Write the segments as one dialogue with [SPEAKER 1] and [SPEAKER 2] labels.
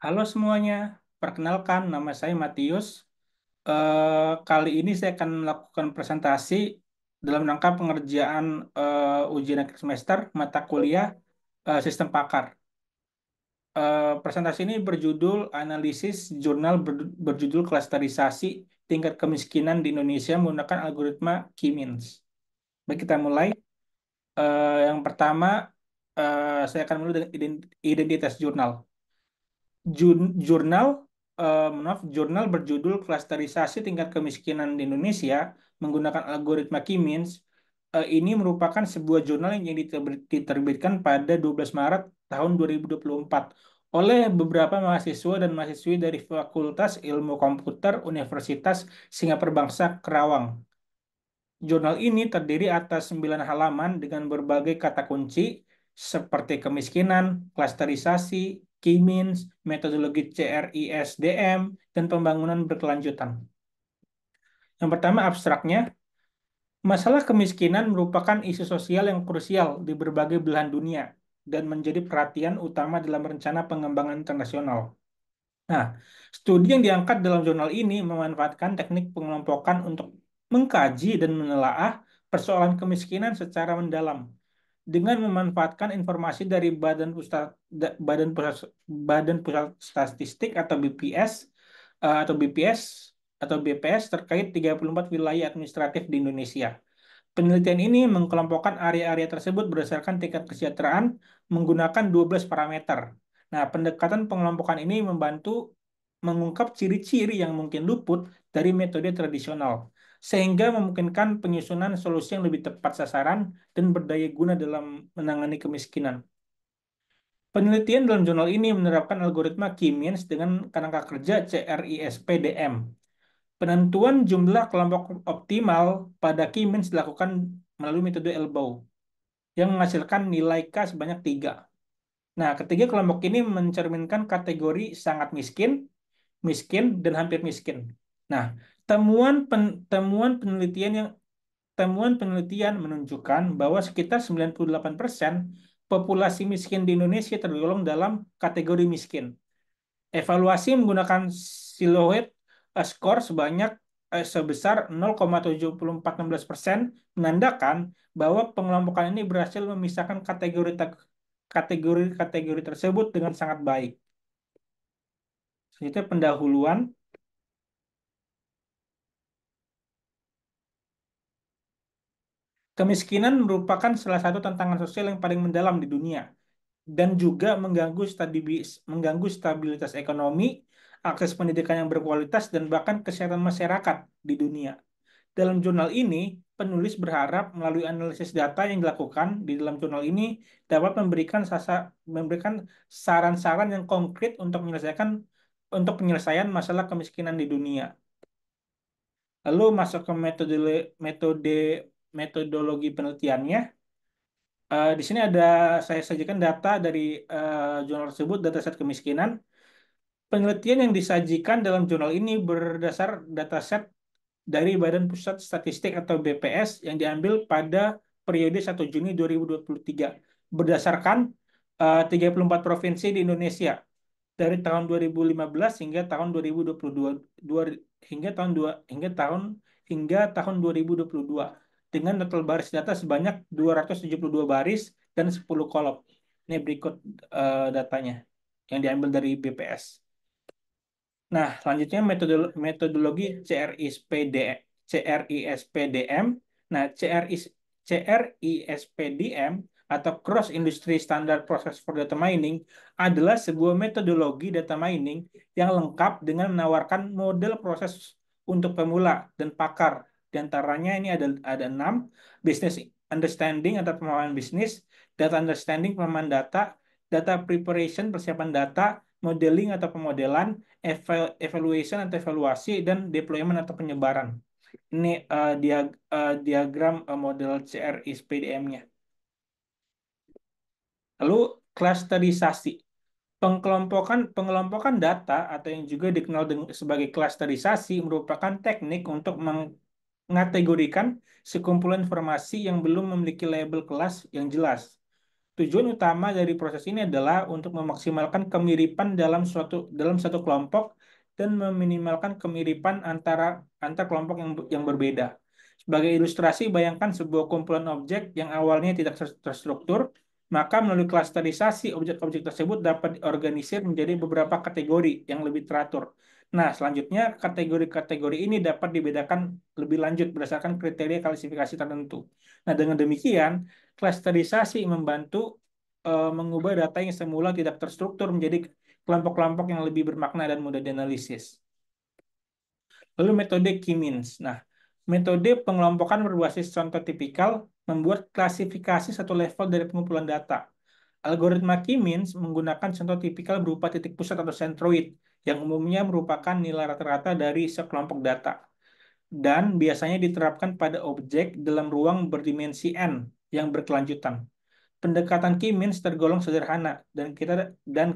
[SPEAKER 1] Halo semuanya, perkenalkan nama saya Matius. Kali ini saya akan melakukan presentasi dalam rangka pengerjaan ujian akhir semester mata kuliah Sistem Pakar. Presentasi ini berjudul Analisis Jurnal berjudul Klasterisasi Tingkat Kemiskinan di Indonesia menggunakan algoritma K-means. Baik, kita mulai. Yang pertama, saya akan mulai dengan identitas jurnal. Jurnal jurnal berjudul Klasterisasi Tingkat Kemiskinan di Indonesia menggunakan algoritma K-means. Ini merupakan sebuah jurnal yang diterbitkan pada 12 Maret tahun 2024 oleh beberapa mahasiswa dan mahasiswi dari Fakultas Ilmu Komputer Universitas Singapura Bangsa Kerawang. Jurnal ini terdiri atas 9 halaman dengan berbagai kata kunci seperti kemiskinan, klasterisasi, key means, metodologi CRISDM, dan pembangunan berkelanjutan. Yang pertama, abstraknya, masalah kemiskinan merupakan isu sosial yang krusial di berbagai belahan dunia dan menjadi perhatian utama dalam rencana pengembangan internasional. Nah, studi yang diangkat dalam jurnal ini memanfaatkan teknik pengelompokan untuk mengkaji dan menelaah persoalan kemiskinan secara mendalam dengan memanfaatkan informasi dari Badan Pusat Statistik atau BPS atau BPS terkait 34 wilayah administratif di Indonesia. Penelitian ini mengkelompokkan area-area tersebut berdasarkan tingkat kesejahteraan menggunakan 12 parameter. Nah, pendekatan pengelompokan ini membantu mengungkap ciri-ciri yang mungkin luput dari metode tradisional, sehingga memungkinkan penyusunan solusi yang lebih tepat sasaran dan berdaya guna dalam menangani kemiskinan. Penelitian dalam jurnal ini menerapkan algoritma K-means dengan kerangka kerja CRISPDM. Penentuan jumlah kelompok optimal pada K-means dilakukan melalui metode Elbow yang menghasilkan nilai K sebanyak 3. Nah, ketiga kelompok ini mencerminkan kategori sangat miskin, miskin, dan hampir miskin. Nah, temuan penelitian menunjukkan bahwa sekitar 98% populasi miskin di Indonesia tergolong dalam kategori miskin. Evaluasi menggunakan siluet skor sebesar 0,7416% menandakan bahwa pengelompokan ini berhasil memisahkan kategori-kategori tersebut dengan sangat baik. Selanjutnya pendahuluan. Kemiskinan merupakan salah satu tantangan sosial yang paling mendalam di dunia dan juga mengganggu stabilitas ekonomi, akses pendidikan yang berkualitas, dan bahkan kesehatan masyarakat di dunia. Dalam jurnal ini, penulis berharap melalui analisis data yang dilakukan di dalam jurnal ini dapat memberikan saran-saran yang konkret untuk penyelesaian masalah kemiskinan di dunia. Lalu masuk ke metode metodologi penelitiannya. Di sini saya sajikan data dari jurnal tersebut, dataset kemiskinan. Penelitian yang disajikan dalam jurnal ini berdasar dataset dari Badan Pusat Statistik atau BPS yang diambil pada periode 1 Juni 2023 berdasarkan 34 provinsi di Indonesia dari tahun 2015 hingga tahun 2022 hingga tahun 2022 dengan total baris data sebanyak 272 baris dan 10 kolom. Ini berikut datanya yang diambil dari BPS. Nah, selanjutnya metodologi CRISPDM. Nah, CRISPDM atau Cross Industry Standard Process for Data Mining adalah sebuah metodologi data mining yang lengkap dengan menawarkan model proses untuk pemula dan pakar. Di antaranya ini ada 6: business understanding atau pemahaman bisnis, data understanding pemahaman data, data preparation persiapan data, modeling atau pemodelan, evaluation atau evaluasi, dan deployment atau penyebaran. Ini diagram model CRISPDM-nya. Lalu klasterisasi. Pengelompokan data atau yang juga dikenal sebagai klasterisasi merupakan teknik untuk mengategorikan sekumpulan informasi yang belum memiliki label kelas yang jelas. Tujuan utama dari proses ini adalah untuk memaksimalkan kemiripan dalam satu kelompok dan meminimalkan kemiripan antara antar kelompok yang berbeda. Sebagai ilustrasi, bayangkan sebuah kumpulan objek yang awalnya tidak terstruktur, maka melalui klasterisasi objek-objek tersebut dapat diorganisir menjadi beberapa kategori yang lebih teratur. Nah, selanjutnya kategori-kategori ini dapat dibedakan lebih lanjut berdasarkan kriteria klasifikasi tertentu. Nah, dengan demikian, klasterisasi membantu mengubah data yang semula tidak terstruktur menjadi kelompok-kelompok yang lebih bermakna dan mudah dianalisis. Lalu metode K-means. Nah, metode pengelompokan berbasis contoh tipikal membuat klasifikasi satu level dari pengumpulan data. Algoritma K-means menggunakan contoh tipikal berupa titik pusat atau centroid yang umumnya merupakan nilai rata-rata dari sekelompok data dan biasanya diterapkan pada objek dalam ruang berdimensi n yang berkelanjutan. Pendekatan K-means tergolong sederhana dan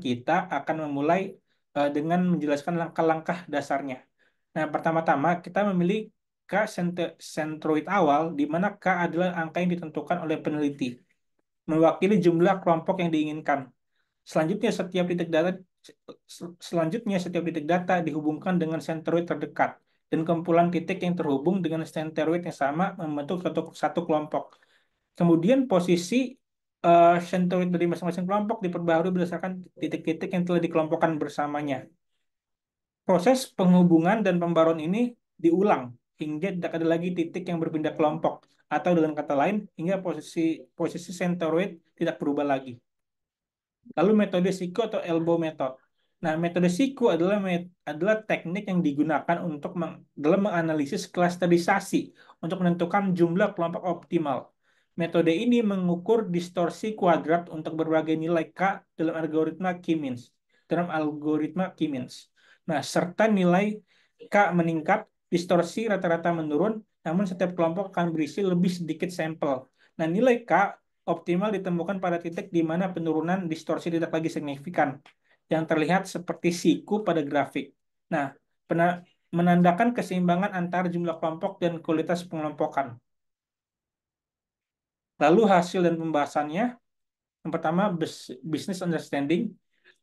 [SPEAKER 1] kita akan memulai dengan menjelaskan langkah-langkah dasarnya. Nah, pertama-tama kita memilih centroid awal, di mana K adalah angka yang ditentukan oleh peneliti, mewakili jumlah kelompok yang diinginkan. Selanjutnya, setiap titik data dihubungkan dengan centroid terdekat, dan kumpulan titik yang terhubung dengan centroid yang sama membentuk satu kelompok. Kemudian posisi centroid dari masing-masing kelompok diperbaharui berdasarkan titik-titik yang telah dikelompokkan bersamanya. Proses penghubungan dan pembaruan ini diulang hingga tidak ada lagi titik yang berpindah kelompok, atau dengan kata lain, hingga posisi posisi centroid tidak berubah lagi. Lalu metode siku atau elbow method. Nah, metode siku adalah teknik yang digunakan dalam menganalisis klasterisasi untuk menentukan jumlah kelompok optimal. Metode ini mengukur distorsi kuadrat untuk berbagai nilai K dalam algoritma K-means. Nah, serta nilai K meningkat, distorsi rata-rata menurun, namun setiap kelompok akan berisi lebih sedikit sampel. Nah, nilai K optimal ditemukan pada titik di mana penurunan distorsi tidak lagi signifikan, yang terlihat seperti siku pada grafik. Nah, menandakan keseimbangan antara jumlah kelompok dan kualitas pengelompokan. Lalu hasil dan pembahasannya, yang pertama, business understanding.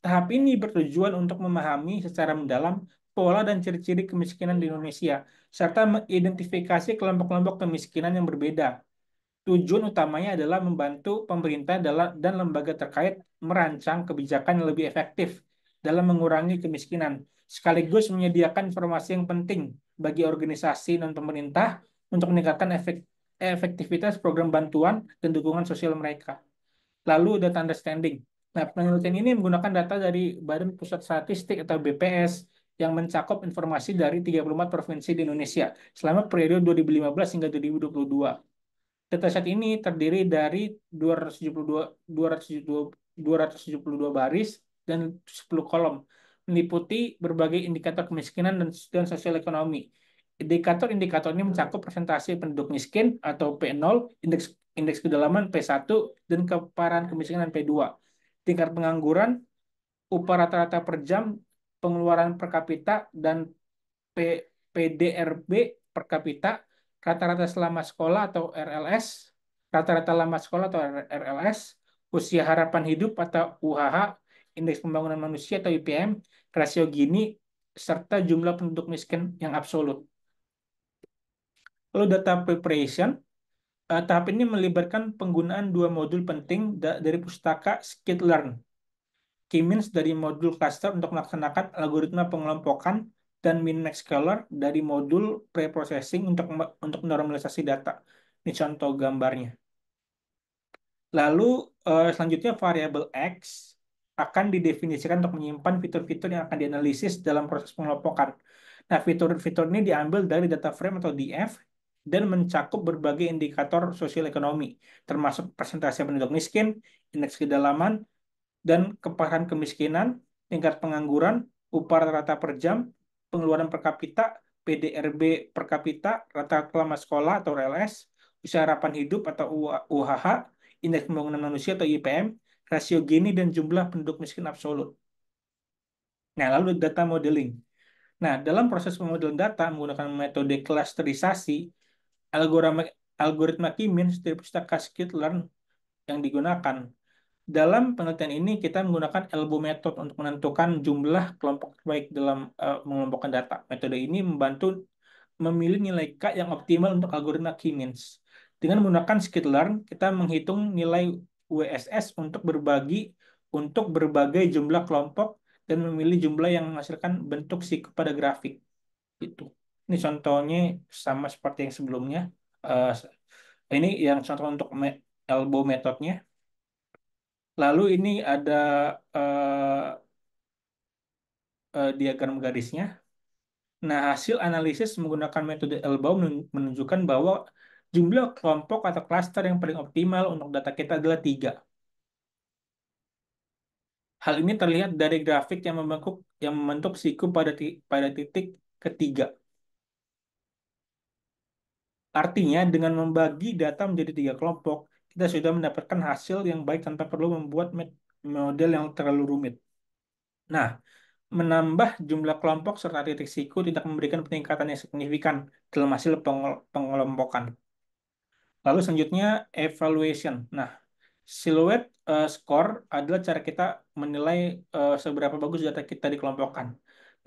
[SPEAKER 1] Tahap ini bertujuan untuk memahami secara mendalam pola dan ciri-ciri kemiskinan di Indonesia, serta mengidentifikasi kelompok-kelompok kemiskinan yang berbeda. Tujuan utamanya adalah membantu pemerintah dan lembaga terkait merancang kebijakan yang lebih efektif dalam mengurangi kemiskinan, sekaligus menyediakan informasi yang penting bagi organisasi non-pemerintah untuk meningkatkan efektivitas program bantuan dan dukungan sosial mereka. Lalu data understanding. Nah, penelitian ini menggunakan data dari Badan Pusat Statistik atau BPS yang mencakup informasi dari 34 provinsi di Indonesia selama periode 2015 hingga 2022. Dataset ini terdiri dari 272 baris dan 10 kolom, meliputi berbagai indikator kemiskinan dan sosial ekonomi. Indikator-indikator ini mencakup persentase penduduk miskin atau P0, indeks indeks kedalaman P1, dan keparahan kemiskinan P2. Tingkat pengangguran, upah rata-rata per jam, pengeluaran per kapita, dan PDRB per kapita, rata-rata selama sekolah atau RLS, rata-rata lama sekolah atau RLS, usia harapan hidup atau UHH, indeks pembangunan manusia atau IPM, rasio Gini, serta jumlah penduduk miskin yang absolut. Lalu data preparation, tahap ini melibatkan penggunaan dua modul penting dari pustaka Skilllearn. K-means dari modul cluster untuk melaksanakan algoritma pengelompokan dan min-max scalar dari modul preprocessing untuk normalisasi data. Ini contoh gambarnya. Lalu selanjutnya variabel X akan didefinisikan untuk menyimpan fitur-fitur yang akan dianalisis dalam proses pengelompokan. Nah, fitur-fitur ini diambil dari data frame atau DF dan mencakup berbagai indikator sosial ekonomi, termasuk persentase penduduk miskin, indeks kedalaman, dan keparahan kemiskinan, tingkat pengangguran, upah rata-rata per jam, pengeluaran per kapita, PDRB per kapita, rata-rata lama sekolah atau RLS, usia harapan hidup atau UHH, indeks pembangunan manusia atau IPM, rasio Gini, dan jumlah penduduk miskin absolut. Nah, lalu data modeling. Nah, dalam proses pemodelan data menggunakan metode klasterisasi, algoritma K-means dari pustaka Skilllearn yang digunakan Dalam penelitian ini kita menggunakan elbow method untuk menentukan jumlah kelompok terbaik dalam mengelompokkan data. Metode ini membantu memilih nilai K yang optimal untuk algoritma K-means. Dengan menggunakan skitlearn, kita menghitung nilai WSS untuk berbagai jumlah kelompok dan memilih jumlah yang menghasilkan bentuk siku pada grafik. Itu. Ini contohnya sama seperti yang sebelumnya. Eh, ini yang contoh untuk elbow metodenya. Lalu ini ada diagram garisnya. Nah, hasil analisis menggunakan metode elbow menunjukkan bahwa jumlah kelompok atau klaster yang paling optimal untuk data kita adalah tiga. Hal ini terlihat dari grafik yang membentuk siku pada titik ketiga. Artinya, dengan membagi data menjadi tiga kelompok, kita sudah mendapatkan hasil yang baik tanpa perlu membuat model yang terlalu rumit. Nah, menambah jumlah kelompok serta titik siku tidak memberikan peningkatan yang signifikan dalam hasil pengelompokan. Lalu selanjutnya evaluation. Nah, silhouette score adalah cara kita menilai seberapa bagus data kita dikelompokkan.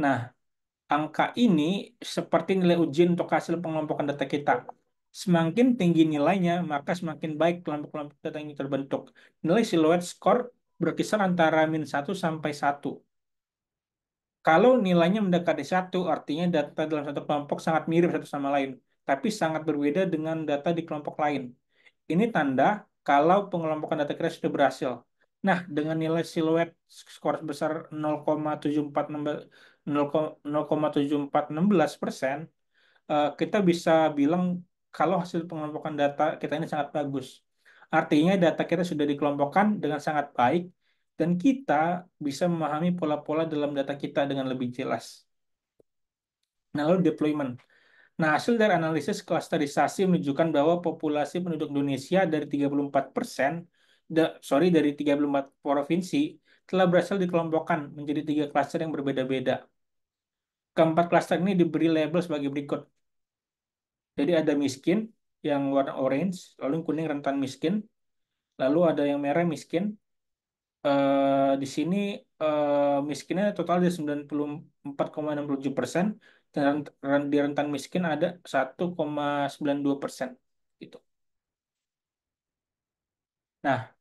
[SPEAKER 1] Nah, angka ini seperti nilai ujian untuk hasil pengelompokan data kita. Semakin tinggi nilainya, maka semakin baik kelompok-kelompok data yang terbentuk. Nilai silhouette score berkisar antara -1 sampai 1. Kalau nilainya mendekati 1, artinya data dalam satu kelompok sangat mirip satu sama lain, tapi sangat berbeda dengan data di kelompok lain. Ini tanda kalau pengelompokan data kita sudah berhasil. Nah, dengan nilai siluet skor sebesar 0,7416%, kita bisa bilang kalau hasil pengelompokan data kita ini sangat bagus. Artinya data kita sudah dikelompokkan dengan sangat baik dan kita bisa memahami pola-pola dalam data kita dengan lebih jelas. Nah, lalu deployment. Nah, hasil dari analisis klasterisasi menunjukkan bahwa populasi penduduk Indonesia dari 34%, dari 34 provinsi, telah berhasil dikelompokkan menjadi tiga klaster yang berbeda-beda. Keempat klaster ini diberi label sebagai berikut. Jadi ada miskin yang warna orange, lalu yang kuning rentan miskin, lalu ada yang merah miskin. Di sini miskinnya total ada 94,67%, dan di rentan miskin ada 1,92%. Gitu. Nah,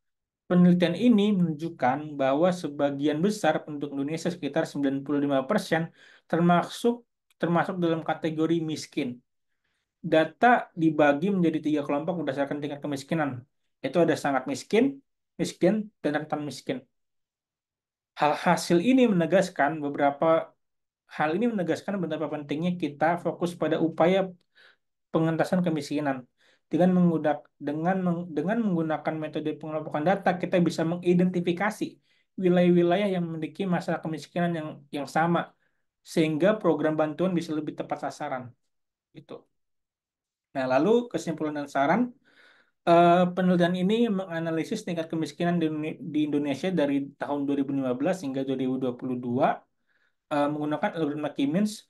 [SPEAKER 1] penelitian ini menunjukkan bahwa sebagian besar penduduk Indonesia sekitar 95% termasuk termasuk dalam kategori miskin. Data dibagi menjadi tiga kelompok berdasarkan tingkat kemiskinan. Itu ada sangat miskin, miskin, dan rentan miskin. Hasil ini menegaskan hal ini menegaskan betapa pentingnya kita fokus pada upaya pengentasan kemiskinan. Dengan menggunakan metode pengelompokan data, kita bisa mengidentifikasi wilayah-wilayah yang memiliki masalah kemiskinan yang sama, sehingga program bantuan bisa lebih tepat sasaran. Gitu. Nah, lalu kesimpulan dan saran, penelitian ini menganalisis tingkat kemiskinan di Indonesia dari tahun 2015 hingga 2022 menggunakan algoritma K-means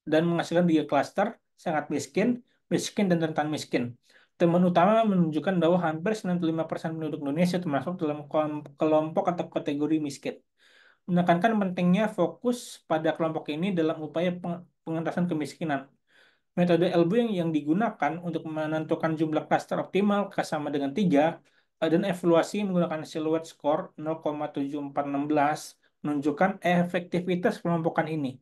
[SPEAKER 1] dan menghasilkan tiga klaster, sangat miskin, miskin, dan rentan miskin. Temuan utama menunjukkan bahwa hampir 95% penduduk Indonesia termasuk dalam kelompok atau kategori miskin. Menekankan pentingnya fokus pada kelompok ini dalam upaya pengentasan kemiskinan. Metode LB yang digunakan untuk menentukan jumlah klaster optimal sama dengan 3 dan evaluasi menggunakan silhouette score 0,7416 menunjukkan efektivitas kelompokan ini.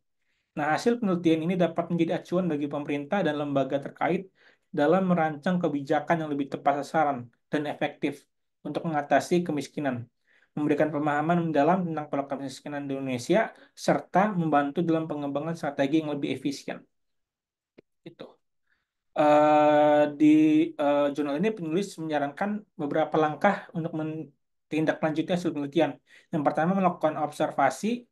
[SPEAKER 1] Nah, hasil penelitian ini dapat menjadi acuan bagi pemerintah dan lembaga terkait dalam merancang kebijakan yang lebih tepat sasaran dan efektif untuk mengatasi kemiskinan, memberikan pemahaman mendalam tentang pola kemiskinan di Indonesia, serta membantu dalam pengembangan strategi yang lebih efisien. Itu. Di jurnal ini penulis menyarankan beberapa langkah untuk menindaklanjuti hasil penelitian. Yang pertama, melakukan observasi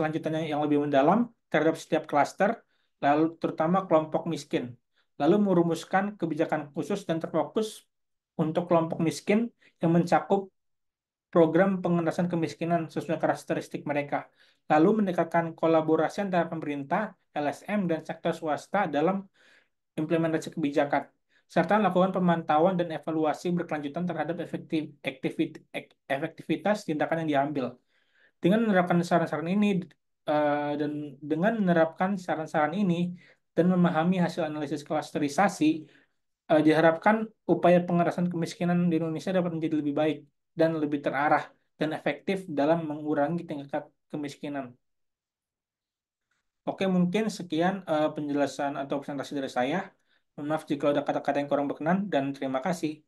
[SPEAKER 1] lanjutannya yang lebih mendalam terhadap setiap klaster, lalu terutama kelompok miskin. Lalu merumuskan kebijakan khusus dan terfokus untuk kelompok miskin yang mencakup program pengentasan kemiskinan sesuai karakteristik mereka. Lalu meningkatkan kolaborasi antara pemerintah, LSM, dan sektor swasta dalam implementasi kebijakan. serta lakukan pemantauan dan evaluasi berkelanjutan terhadap efektivitas tindakan yang diambil. Dengan menerapkan saran-saran ini dan dengan menerapkan saran-saran ini dan memahami hasil analisis klasterisasi, diharapkan upaya pengerasan kemiskinan di Indonesia dapat menjadi lebih baik dan lebih terarah dan efektif dalam mengurangi tingkat kemiskinan. Oke, mungkin sekian penjelasan atau presentasi dari saya. Mohon maaf jika ada kata-kata yang kurang berkenan dan terima kasih.